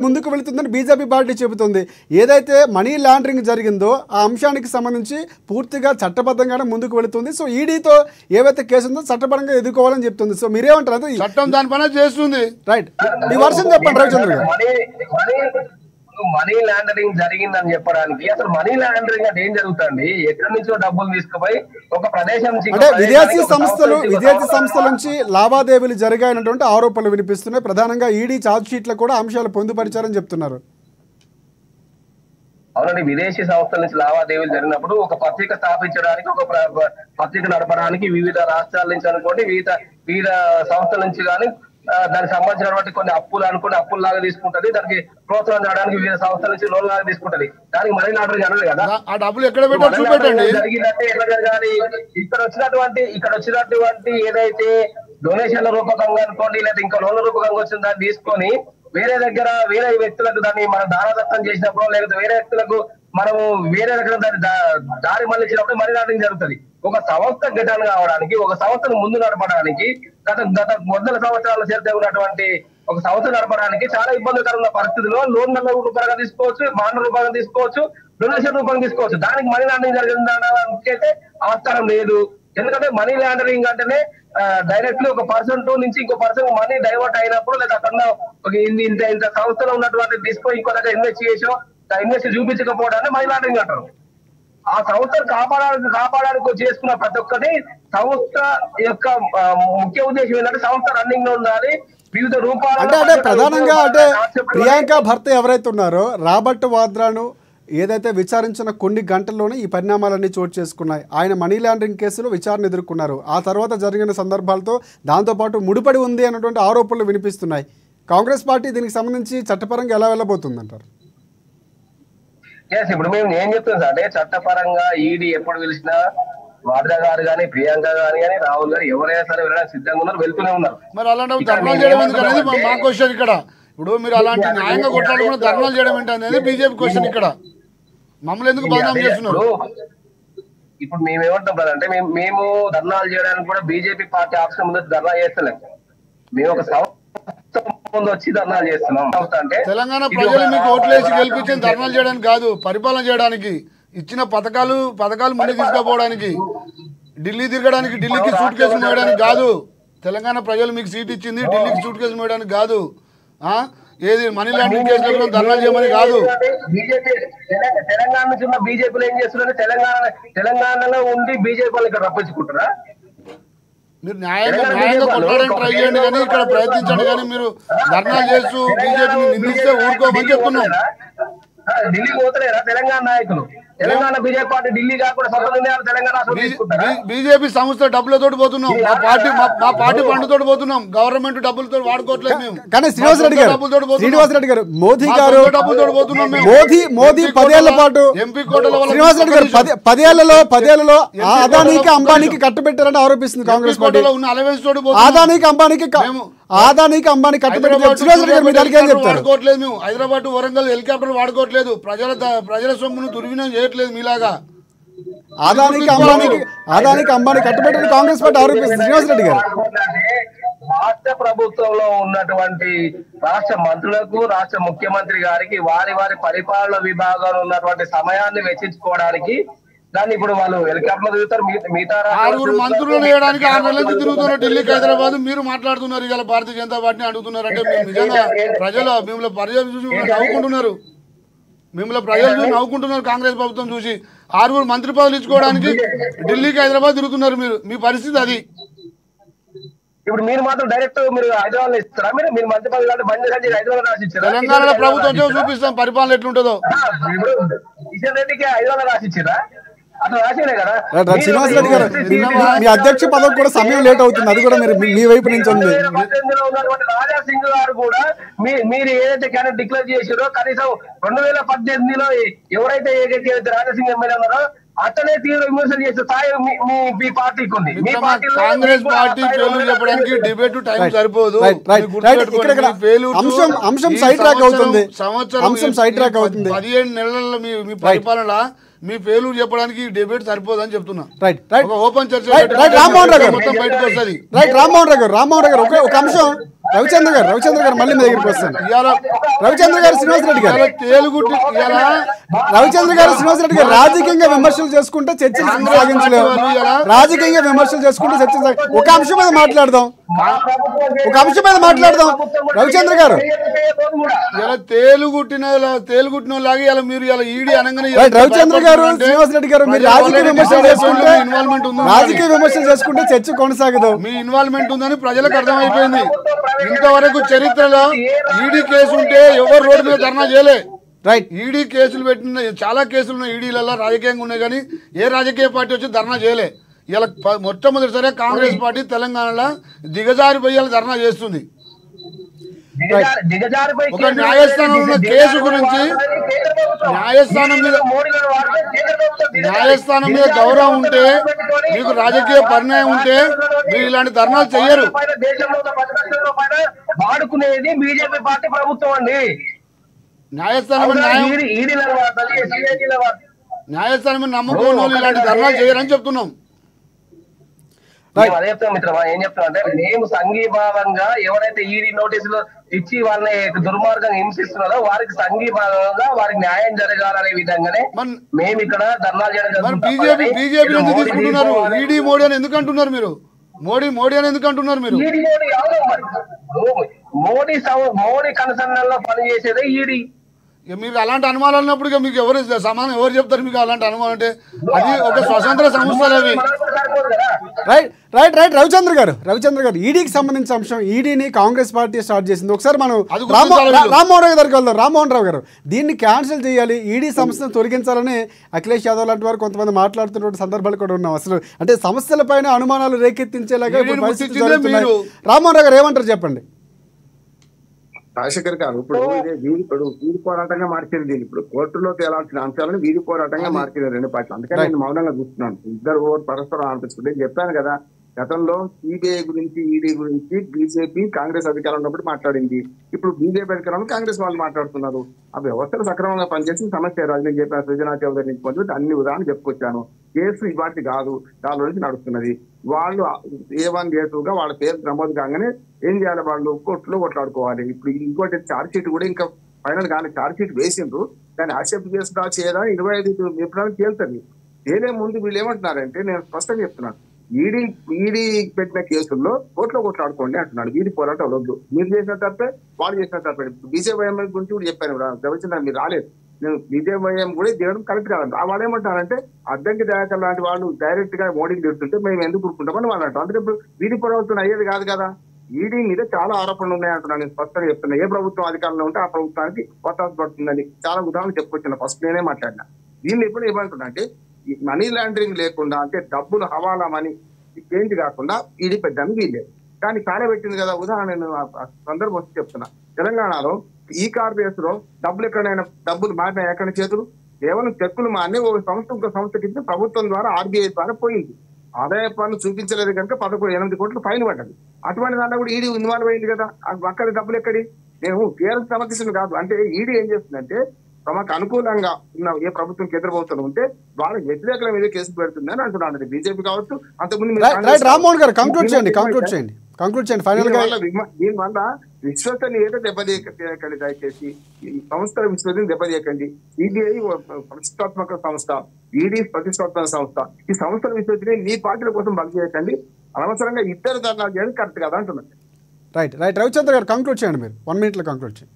ముందుకు వెళుతుందని BJP party చెబుతుంది. ఏదైతే మనీ లాండరింగ్ జరిగిందో ఆ అంశానికి సంబంధించి పూర్తిగా చట్టబద్ధంగానే ముందుకు వెళుతుంది. సో ఈడీతో ఏవైతే కేసు ఉందో చట్టపరంగా ఎదుర్కోవాలని చెప్తుంది. సో మీరేమంటారు? చట్టం దాని పని చేస్తుంది. రైట్, మీ వర్షన్ చెప్పండి రవిచంద్ర గారు. మనీ లాండరింగ్ జరిగిందని చెప్పడానికి అసలు మనీ లాండరింగ్ అంటే ఏం జరుగుతుంది? ఎక్కడి నుంచో డబ్బులు తీసుకుపోయి ఒక ప్రదేశం నుంచి అంటే విదేశీ సంస్థల నుంచి లావాదేవీలు జరిగాయన్నటువంటి ఆరోపణలు వినిపిస్తున్నాయి. ప్రధానంగా ఈడీ ఛార్జ్ షీట్ లో కూడా అంశాలు పొందుపరిచారని చెప్తున్నారు. అవునండి, విదేశీ సంస్థల నుంచి లావాదేవీలు జరిగినప్పుడు ఒక పత్రిక స్థాపించడానికి, ఒక పత్రిక నడపడానికి వివిధ రాష్ట్రాల నుంచి అనుకోండి, వివిధ సంస్థల నుంచి కానీ దానికి సంబంధించినటువంటి కొన్ని అప్పుల్లాగా తీసుకుంటది. దానికి ప్రోత్సాహం చేయడానికి వివిధ సంస్థల నుంచి లోన్ లాగా తీసుకుంటది. దానికి మనీ లాండరింగ్ అనదు కదా. ఆ డబ్బులు ఎక్కడ పెట్టాలి? జరిగిందంటే ఎట్లా జరగాలి? ఇక్కడ వచ్చినటువంటి ఏదైతే డొనేషన్ల రూపకంగా అనుకోండి, లేదా ఇంకా లోన్ల రూపకంగా వచ్చిన దాన్ని తీసుకొని వేరే వ్యక్తులకు దాన్ని మనం దానదత్తం చేసినప్పుడు, లేకపోతే వేరే వ్యక్తులకు మనము వేరే రకం దాన్ని దారి మళ్ళించినప్పుడు మనీ లాండరింగ్ జరుగుతుంది. ఒక సంస్థ గిటాన్ కావడానికి, ఒక సంస్థను ముందు నడపడానికి, గత 100 సంవత్సరాల చరిత్ర ఉన్నటువంటి ఒక సంస్థ నడపడానికి చాలా ఇబ్బందికరమైన పరిస్థితుల్లో లోన్ల రూపంగా తీసుకోవచ్చు, బాండ్ల రూపంగా తీసుకోవచ్చు, డొనేషన్ రూపంగా తీసుకోవచ్చు. దానికి మనీ లాండరింగ్ జరిగిందనడానికైతే ఆస్కారం లేదు. ఎందుకంటే మనీ లాండరింగ్ అంటేనే డైరెక్ట్లీ ఒక పర్సన్ నుంచి ఇంకో పర్సన్ మనీ డైవర్ట్ అయినప్పుడు, లేదా అక్కడ ఒక ఇంత సంస్థలో ఉన్నటువంటి తీసుకొని ఇంకో దగ్గర ఇన్వెస్ట్ చూపించకపోవడాన్ని మనీ లాండరింగ్ అంటారు. ఆ సంస్థను కాపాడడానికి చేసుకున్న ప్రతి ఒక్కటి సంస్థ యొక్క ముఖ్య ఉద్దేశం ఏంటంటే సంస్థ రన్నింగ్ లో ఉండాలి. వివిధ రూపాలు అంటే ప్రధానంగా అంటే ప్రియాంక భర్త ఎవరైతే ఉన్నారో రాబర్ట్ వాద్రాను ఏదైతే విచారించిన కొన్ని గంటల్లోనే ఈ పరిణామాలన్నీ చోటు చేసుకున్నాయి. ఆయన మనీ లాండరింగ్ కేసులో విచారణ ఎదుర్కొన్నారు. ఆ తర్వాత జరిగిన సందర్భాలతో దాంతోపాటు ముడిపడి ఉంది అన్నటువంటి ఆరోపణలు వినిపిస్తున్నాయి. కాంగ్రెస్ పార్టీ దీనికి సంబంధించి చట్టపరంగా ఎలా వెళ్ళబోతుందంటారు? ఇప్పుడు మేము ఏం చెప్తున్నాం అంటే చట్టపరంగా ఈడీ ఎప్పుడు పిలిచినా వాద్రా గారు కానీ, ప్రియాంక గారు కానీ, రాహుల్ గారు ఎవరైనా సరే వెళ్ళడానికి సిద్ధంగా ఉన్నారు, వెళ్తూనే ఉన్నారు. మరి అలాంటి ధర్నాలు చేయడం ఎందుకనేది మా క్వశ్చన్ ఇక్కడ. ఇప్పుడు మీరు అలాంటి న్యాయంగా కొట్లాడుకున్న ధర్నాలు చేయడం ఏంటనేది బీజేపీ క్వశ్చన్ ఇక్కడ. మమ్మల్ని ఎందుకు బదనాం చేస్తున్నారు? ఇప్పుడు మేమేమంటాం అంటే మేము ధర్నాలు చేయడానికి కూడా బీజేపీ పార్టీ ఆప్షన్ ముందు ధర్నా చేస్తలేము. మేము ఒక ముందు వచ్చి ధర్నాలు చేస్తున్నాం. తెలంగాణ ప్రజలు మీకు ఓట్లేసి గెలిపించిన ధర్నాలు చేయడానికి కాదు, పరిపాలన చేయడానికి, ఇచ్చిన పథకాలు ముందుకు తీసుకుపోవడానికి, ఢిల్లీ తిరగడానికి, ఢిల్లీకి సూట్ కేసులు మోయడానికి కాదు. తెలంగాణ ప్రజలు మీకు సీట్ ఇచ్చింది ఢిల్లీకి సూట్ కేసులు మోయడానికి కాదు. ఏది మనీ లాండరింగ్ కేసులో ధర్నాలు చేయమని కాదు. తెలంగాణ నుంచి ఉన్న బీజేపీలో ఏం చేస్తున్నారు? తెలంగాణలో ఉండి బీజేపీ వాళ్ళు ఇక్కడ రప్పించుకుంటారా? మీరు న్యాయంగా కొట్టడానికి ట్రై చేయండి కానీ ఇక్కడ ప్రయత్నించండి. కానీ మీరు ధర్నాలు చేస్తూ బీజేపీని నిందిస్తే ఊరుకోమని చెప్తున్నాం. ఢిల్లీకి పోతలేరా తెలంగాణ నాయకులు? తెలంగాణ బీజేపీ పార్టీ ఢిల్లీ కాకుండా సొంత నిర్ణయాలు తెలంగాణ బీజేపీ సంస్థ డబ్బులతో పోతున్నాం, మా పార్టీ ఫండ్తో పోతున్నాం, గవర్నమెంట్ డబ్బులతో వాడుకోవట్లేదు మేము. కానీ శ్రీనివాస్ రెడ్డి గారు మోదీ గారు డబ్బులతో పోతున్నాం. మోదీ 10 ఏళ్ల పాటు ఎంపీ కోటల శ్రీనివాస్ రెడ్డి గారు 10 ఏళ్లలో అదానికి అంబానీకి కట్టబెట్టారని ఆరోపిస్తుంది కాంగ్రెస్ పార్టీ. ఆదానికి అంబానీ కట్టబెట్టారు. వాడుకోవట్లేదు మేము. హైదరాబాద్ వరంగల్ హెలికాప్టర్ వాడుకోవట్లేదు. ప్రజల సొమ్మును దుర్వినియోగం చేయట్లేదు మీలాగా. ఆదానికి అంబానీ కట్టబెట్టారు కాంగ్రెస్ పార్టీ ఆరోపిస్తుంది. శ్రీనివాస్ రెడ్డి గారు రాష్ట్ర ప్రభుత్వంలో ఉన్నటువంటి రాష్ట్ర మంత్రులకు, రాష్ట్ర ముఖ్యమంత్రి గారికి వారి పరిపాలన విభాగంలో ఉన్నటువంటి సమయాన్ని వెచ్చించుకోవడానికి దాన్ని ఇప్పుడు వాళ్ళు హెలికాప్టర్ తిరుగుతారు. మిగతా 6 మంత్రులను వేయడానికి 6 నెలల నుంచి తిరుగుతున్నారు ఢిల్లీకి, హైదరాబాద్. మీరు మాట్లాడుతున్నారు ఇలా భారతీయ జనతా పార్టీని అడుగుతున్నారు అంటే నిజంగా ప్రజలు మిమ్మల్ని ప్రజలు చూసి నవ్వుకుంటున్నారు. కాంగ్రెస్ ప్రభుత్వం చూసి 6 మంత్రి పదవులు ఇచ్చుకోవడానికి ఢిల్లీకి, హైదరాబాద్ తిరుగుతున్నారు మీరు. మీ పరిస్థితి అది. ఇప్పుడు మీరు మాత్రం డైరెక్ట్ మీరు హైదరాబాద్ ఇస్తారా? మీరు మంత్రి పదవి బంద్ చేసి హైదరాబాద్ రాసిచ్చారు. తెలంగాణలో ప్రభుత్వం చూపిస్తాం పరిపాలన ఎట్లుంటుందో. కిషన్ రెడ్డికి హైదరాబాద్ రాసిచ్చారా? అట్లా రాసేనే కదా. శ్రీనివాస్ రెడ్డి గారు మీ అధ్యక్ష పదవి కూడా సమయం లేట్ అవుతుంది, అది కూడా మీ వైపు నుంచి ఉంది. 2018లో ఉన్నటువంటి రాజా సింగ్ గారు కూడా మీరు ఏదైతే క్యాండిడేట్ డిక్లేర్ చేశారో కనీసం 2018లో ఎవరైతే రాజా సింగ్ ఎమ్మెల్యే ఉన్నారో అతనే తీవ్ర విమర్శలు చేసే స్థాయి మీ పార్టీకి ఉంది. కాంగ్రెస్ పార్టీ ఫెయిల్యూర్ చెప్పడానికి డిబేట్ టైం సరిపోదు. అంశం సైడ్ ట్రాక్ అవుతుంది. 15 నెలల్లో మీ పరిపాలన మీ ఫెయిల్యూర్ చెప్పడానికి డిబేట్ సరిపోదు అని చెప్తున్నా. రైట్ ఓపెన్ చర్చ రామ్మోహన్ రావు గారు మొత్తం బయటకు వస్తుంది. రైట్ రామ్మోహన్ రావు గారు ఒక అంశం రవిచంద్ర గారు మళ్ళీ మీ దగ్గరికి వస్తాను. రవిచంద్ర గారు, శ్రీనివాసరెడ్డి గారు, రవిచంద్ర గారు, శ్రీనివాసరెడ్డి గారు, రాజకీయంగా విమర్శలు చేసుకుంటే చర్చలు సాగించలేము. రాజకీయంగా విమర్శలు చేసుకుంటే చర్చలు ఒక అంశం మీద మాట్లాడదాం. రవిచంద్ర గారు, తేలుగుట్టిన లాగా ఇలా మీరు ఇలా ఈడీ అనగానే రవిచంద్ర గారు, శ్రీనివాసరెడ్డి గారు, మీరు రాజకీయ విమర్శలు చేసుకుంటే చర్చ కొనసాగదు. మీ ఇన్వాల్వ్మెంట్ ఉందని ప్రజలకు అర్థమైపోయింది. ఇంతవరకు చరిత్రలో ఈడీ కేసు ఉంటే ఎవరు రోడ్డు మీద ధర్నా చేయలే. రైట్, ఈడీ కేసులు పెట్టిన చాలా కేసులు ఉన్నాయి ఈడీలలో, రాజకీయంగా ఉన్నాయి, కానీ ఏ రాజకీయ పార్టీ వచ్చి ధర్నా చేయలే. ఇలా మొట్టమొదటిసారి కాంగ్రెస్ పార్టీ తెలంగాణలో దిగజారిపోయి ధర్నా చేస్తుంది. ఒక న్యాయస్థానం ఉన్న కేసు గురించి న్యాయస్థానం మీద గౌరవం ఉంటే, మీకు రాజకీయ పరిణయం ఉంటే మీరు ఇలాంటి ధర్నాలు చెయ్యరు. వాడుకునేది బీజేపీ పార్టీ ప్రభుత్వం అండి. న్యాయస్థానం మీద నమ్మకం వాళ్ళు ఇలాంటి ధర్నాలు చేయరని చెప్తున్నాం. అదే చెప్తాం మిత్రమా, ఏం చెప్తాం అంటే మేము సంఘీభావంగా ఎవరైతే ఈడీ నోటీసులు ఇచ్చి వాళ్ళని దుర్మార్గంగా హింసిస్తున్నారో వారికి సంఘీభావంగా వారికి న్యాయం జరగాలనే విధంగానే మేము ఇక్కడ ధర్నాలు చేయడం. బీజేపీ నుంచి తీసుకుంటున్నారు. ఈడీ మోడీ అని ఎందుకు అంటున్నారు మీరు? మోడీ అని ఎందుకు అంటున్నారు మీరు? మోడీ కన్సర్న్లో పనిచేసేదే ఈడీ. మీకు అలాంటి అనుమానాలు ఉన్నప్పుడు మీకు ఎవరు సమానం ఎవరు చెప్తారు? మీకు అలాంటి అనుమానం అంటే అది ఒక స్వతంత్ర సంస్థలు అవి. రైట్ రవిచంద్ర గారు, ఈడీకి సంబంధించిన అంశం, ఈడీని కాంగ్రెస్ పార్టీ స్టార్ట్ చేసింది. ఒకసారి మనం రామ్మోహన్ రావు దగ్గరికి వెళ్దాం. రామ్మోహన్ రావు గారు, దీన్ని క్యాన్సిల్ చేయాలి, ఈడీ సంస్థను తొలగించాలని అఖిలేష్ యాదవ్ లాంటి వారు కొంతమంది మాట్లాడుతున్న సందర్భాలు కూడా ఉన్నాం. అసలు అంటే సమస్యలపైన అనుమానాలు రేకెత్తించేలాగా రామ్మోహన్ రావు గారు ఏమంటారు చెప్పండి. రాజశేఖర్ గారు, ఇప్పుడు వీధి పోరాటంగా మార్చింది దీన్ని. ఇప్పుడు కోర్టులో తేలాల్సిన అంశాలను వీధి పోరాటంగా మార్చింది రెండు పార్టీలు. అందుకని నేను మౌనంగా చూస్తున్నాను. ఇద్దరు పరస్పరం అనిపిస్తుంది. చెప్పాను కదా, గతంలో సిబిఐ గురించి, ఈడీ గురించి బీజేపీ కాంగ్రెస్ అధికారం ఉన్నప్పుడు మాట్లాడింది. ఇప్పుడు బీజేపీ అధికారంలో కాంగ్రెస్ వాళ్ళు మాట్లాడుతున్నారు. ఆ వ్యవస్థలు సక్రమంగా పనిచేసిన సమస్య రాజు. నేను చెప్పిన సృజనా చౌదరి నుంచి పొంది అన్ని ఉదాహరణలు చెప్పుకొచ్చాను. కేసు ఇవాటి కాదు, దాని నుంచి నడుస్తున్నది. వాళ్ళు A1 A2గా వాళ్ళ పేరు నమోదు కాగానే ఏం చేయాలి? వాళ్ళు కోర్టులో కొట్లాడుకోవాలి. ఇప్పుడు ఇంకోటి ఛార్జ్ షీట్ కూడా ఇంకా ఫైనల్ కానీ ఛార్జ్ షీట్ వేసిండ్రు, కానీ యాక్సెప్ట్ చేస్తా చేయదా 25 ఏప్రిల్ తేలుతుంది. తేలే ముందు వీళ్ళు ఏమంటున్నారంటే, నేను స్పష్టంగా చెప్తున్నాను, ఈడీ పెట్టిన కేసుల్లో కోర్టులో కొట్లాడుకోండి అంటున్నాడు. వీధి పోరాటం వద్దు. మీరు చేసిన తప్పే, వాళ్ళు చేసిన తప్పే. బీజేపీఎం గురించి కూడా చెప్పాను, రవిచంద్ర మీరు రాలేదు. నేను బీజేపీఎం కూడా చేయడం కరెక్ట్ కాదంట. వాళ్ళు ఏమంటారంటే, అద్దంకి దయాకర్ లాంటి వాళ్ళు డైరెక్ట్ గా మోడీకి తిడుతుంటే మేము ఎందుకు కూరుకుంటామని వాళ్ళు అంటారు. అందుకే వీధి పోరాటం అయ్యేది కాదు కదా. ఈడీ మీద చాలా ఆరోపణలు ఉన్నాయంటున్నాను. నేను స్పష్టంగా చెప్తున్నా. ఏ ప్రభుత్వం అధికారంలో ఉంటే ఆ ప్రభుత్వానికి కొత్త పడుతుందని చాలా ఉదాహరణ చెప్పుకొచ్చిన. ఫస్ట్ నేనే మాట్లాడినా. దీన్ని ఎప్పుడు ఏమంటున్నా అంటే, మనీ లాండరింగ్ లేకుండా, అంటే డబ్బులు హవాలా మనీ చేంజ్ కాకుండా ఈడీ పెట్టడానికి వీల్లేదు. కానీ కాలబెట్టింది కదా. ఉదాహరణ నేను సందర్భం వచ్చి చెప్తున్నా. తెలంగాణలో ఈ కార్పొరేషన్ లో డబ్బులు ఎక్కడైనా డబ్బులు మారినా ఎక్కడ చేతులు కేవలం చెక్కులు మారిన ఒక సంస్థ ఇంకో సంస్థకి ఇచ్చి ప్రభుత్వం ద్వారా RBI ద్వారా పోయింది. ఆదాయ పన్ను చూపించలేదు కనుక 8 కోట్లు ఫైన్ పడ్డది. అటువంటి దాంట్లో కూడా ఈడీ ఇన్వాల్వ్ అయింది కదా. అక్కడ డబ్బులు ఎక్కడి? నేను కేరళ సమర్థిస్తుంది కాదు. అంటే ఈడీ ఏం చేస్తుందంటే, తమకు అనుకూలంగా ఉన్న ఏ ప్రభుత్వం కేంద్ర ప్రభుత్వం ఉంటే వాళ్ళ వ్యతిరేకల మీద కేసు పెడుతుంది అని అంటున్నాను. బీజేపీ కావచ్చు, అంతకుముందు రామ్మోహన్ గారు కంక్లూడ్ చేయండి ఫైనల్ గా. దీనివల్ల విశ్వసనీయత దెబ్బతీయకండి. దయచేసి ఈ సంస్థల విశ్వసనీయత దెబ్బతీయకండి. సిబిఐ ప్రతిష్టాత్మక సంస్థ, ఈడీ ప్రతిష్టాత్మక సంస్థ. ఈ సంస్థల విశ్వసనీయత మీ పార్టీల కోసం బలి చేయకండి. అనవసరంగా ఇద్దరు ధర్నాలు చేయడం కరెక్ట్ కదా అంటున్నారు. రైట్ రవిచంద్ర గారు కంక్లూడ్ చేయండి. మీరు 1 minute లో కంక్లూడ్ చేయండి.